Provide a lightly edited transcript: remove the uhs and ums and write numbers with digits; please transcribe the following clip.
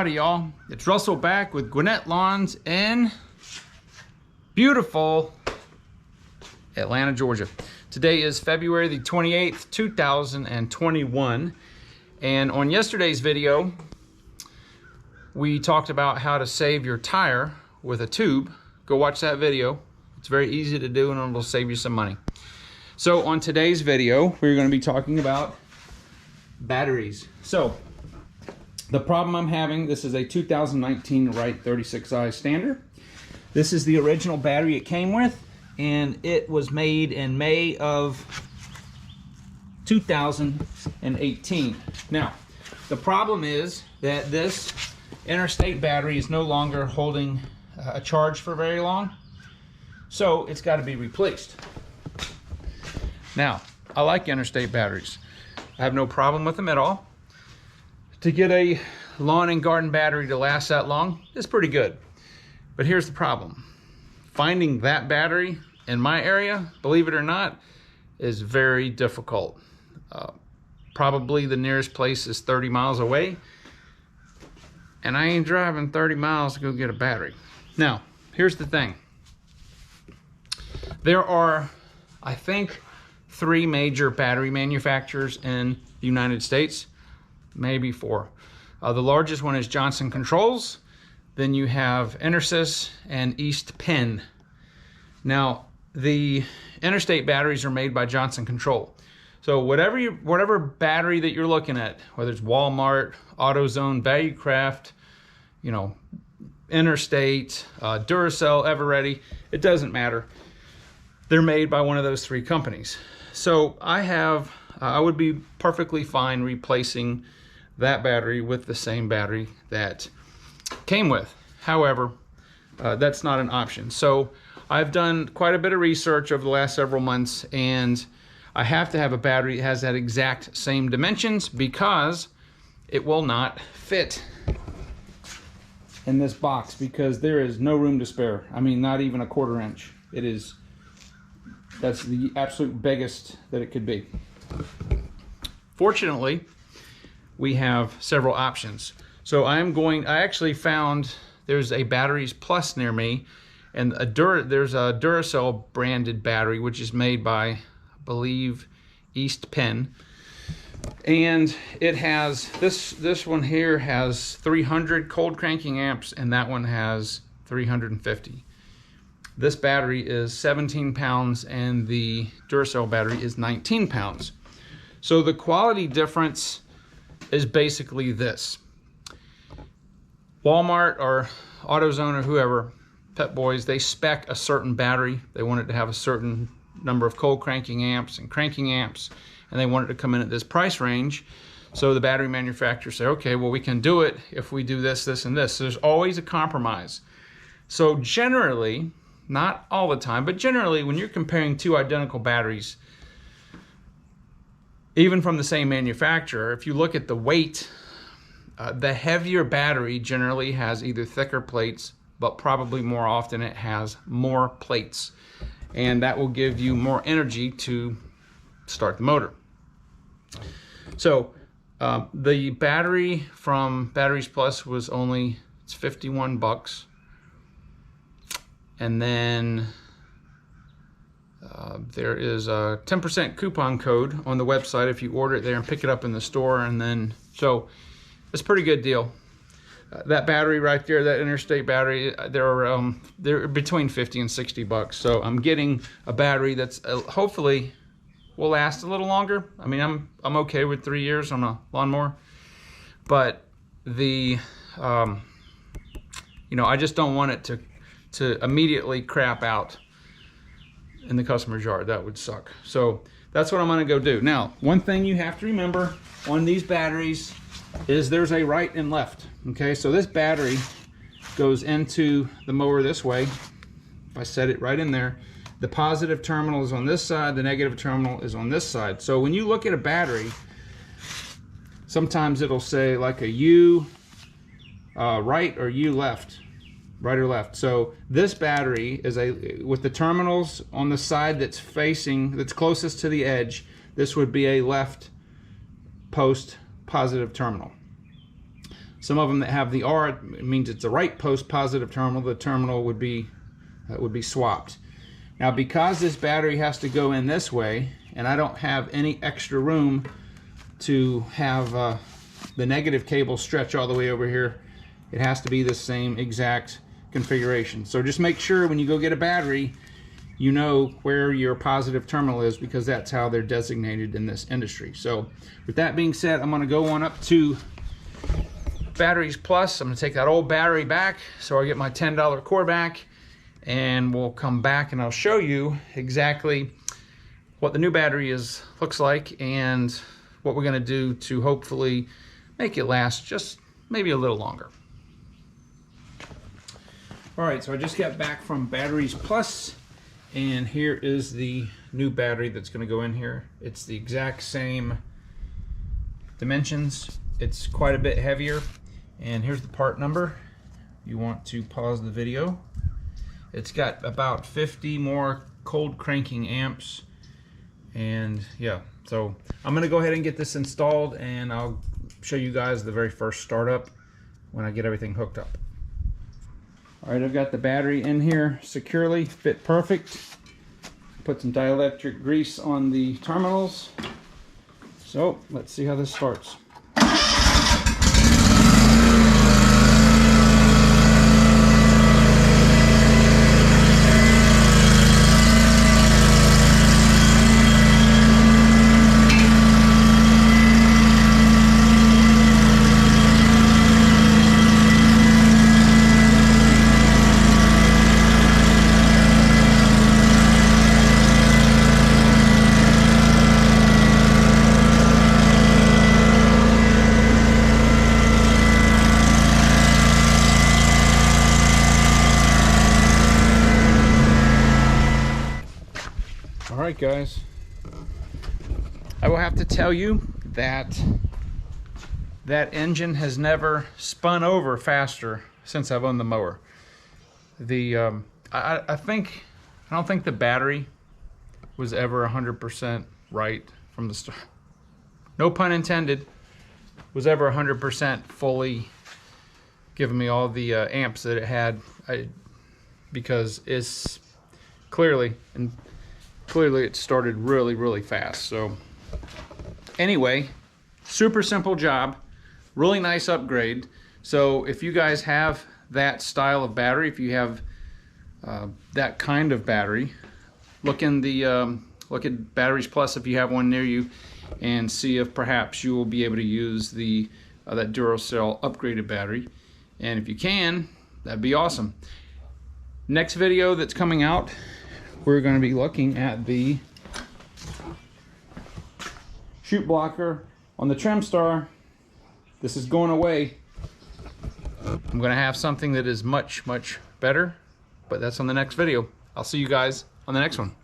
Howdy y'all, it's Russell back with Gwinnett Lawns in beautiful Atlanta, Georgia. Today is February the 28th, 2021, and on yesterday's video we talked about how to save your tire with a tube. Go watch that video. It's very easy to do and it'll save you some money. So on today's video we're going to be talking about batteries. So the problem I'm having, this is a 2019 Wright 36i standard. This is the original battery it came with, and it was made in May of 2018. Now, the problem is that this interstate battery is no longer holding a charge for very long, so it's got to be replaced. Now, I like interstate batteries. I have no problem with them at all. To get a lawn and garden battery to last that long is pretty good. But here's the problem. Finding that battery in my area, believe it or not, is very difficult. Probably the nearest place is 30 miles away, and I ain't driving 30 miles to go get a battery. Now, here's the thing. There are, I think, 3 major battery manufacturers in the United States. Maybe 4. The largest one is Johnson Controls. Then you have Intersys and East Penn. Now, the interstate batteries are made by Johnson Control. So whatever battery that you're looking at, whether it's Walmart, AutoZone, Valuecraft, Interstate, Duracell, Everready, it doesn't matter. They're made by one of those 3 companies. So I would be perfectly fine replacing that battery with the same battery that came with. However, that's not an option. So I've done quite a bit of research over the last several months, and I have to have a battery that has that exact same dimensions because it will not fit in this box, because there is no room to spare. I mean, not even a 1/4 inch. That's the absolute biggest that it could be. Fortunately, we have several options. So I actually found there's a Batteries Plus near me, and there's a Duracell branded battery, which is made by, I believe, East Penn. And it has, this one here has 300 cold cranking amps, and that one has 350. This battery is 17 pounds and the Duracell battery is 19 pounds. So the quality difference is basically this. Walmart or AutoZone or whoever, Pep Boys, they spec a certain battery. They want it to have a certain number of cold cranking amps and cranking amps, and they want it to come in at this price range. So the battery manufacturers say, okay, well, we can do it if we do this, this, and this. So there's always a compromise. So generally, not all the time, but generally when you're comparing 2 identical batteries, even from the same manufacturer, if you look at the weight, the heavier battery generally has either thicker plates, but probably more often it has more plates. And that will give you more energy to start the motor. So the battery from Batteries Plus was it's 51 bucks. And then there is a 10% coupon code on the website if you order it there and pick it up in the store. And then, so it's a pretty good deal. That battery right there, that interstate battery, they're between 50 and 60 bucks. So I'm getting a battery that's hopefully will last a little longer. I mean, I'm okay with 3 years on a lawnmower, but I just don't want it to immediately crap out in the customer's yard. That would suck. So that's what I'm gonna go do. Now, one thing you have to remember on these batteries is there's a right and left. Okay, so this battery goes into the mower this way. If I set it right in there, the positive terminal is on this side, the negative terminal is on this side. So when you look at a battery, sometimes it'll say like a U right or U left. Right or left. So this battery is with the terminals on the side that's closest to the edge, this would be a left post positive terminal. Some of them that have the R, it means it's the right post positive terminal. The terminal would be swapped. Now, because this battery has to go in this way, and I don't have any extra room to have the negative cable stretch all the way over here, it has to be the same exact configuration. So just make sure when you go get a battery, you know where your positive terminal is, because that's how they're designated in this industry. So with that being said, I'm going to go on up to Batteries Plus. I'm going to take that old battery back so I get my $10 core back, and we'll come back and I'll show you exactly what the new battery looks like and what we're going to do to hopefully make it last just maybe a little longer. All right, so I just got back from Batteries Plus, and here is the new battery that's going to go in here. It's the exact same dimensions. It's quite a bit heavier, and here's the part number. You want to pause the video. It's got about 50 more cold cranking amps, and yeah, so I'm going to go ahead and get this installed, and I'll show you guys the very first startup when I get everything hooked up. All right, I've got the battery in here securely, fit perfect. Put some dielectric grease on the terminals. So let's see how this starts. Alright guys, I will have to tell you that that engine has never spun over faster since I've owned the mower. I don't think the battery was ever 100% right from the start. No pun intended. Was ever 100% fully giving me all the amps that it had, because it's clearly it started really fast. So anyway, super simple job, really nice upgrade. So if you guys have that style of battery, if you have that kind of battery, look at Batteries Plus if you have one near you, and see if perhaps you will be able to use that Duracell upgraded battery. And if you can, that'd be awesome. Next video that's coming out, we're going to be looking at the chute blocker on the trim star. This is going away. I'm going to have something that is much better, but that's on the next video. I'll see you guys on the next one.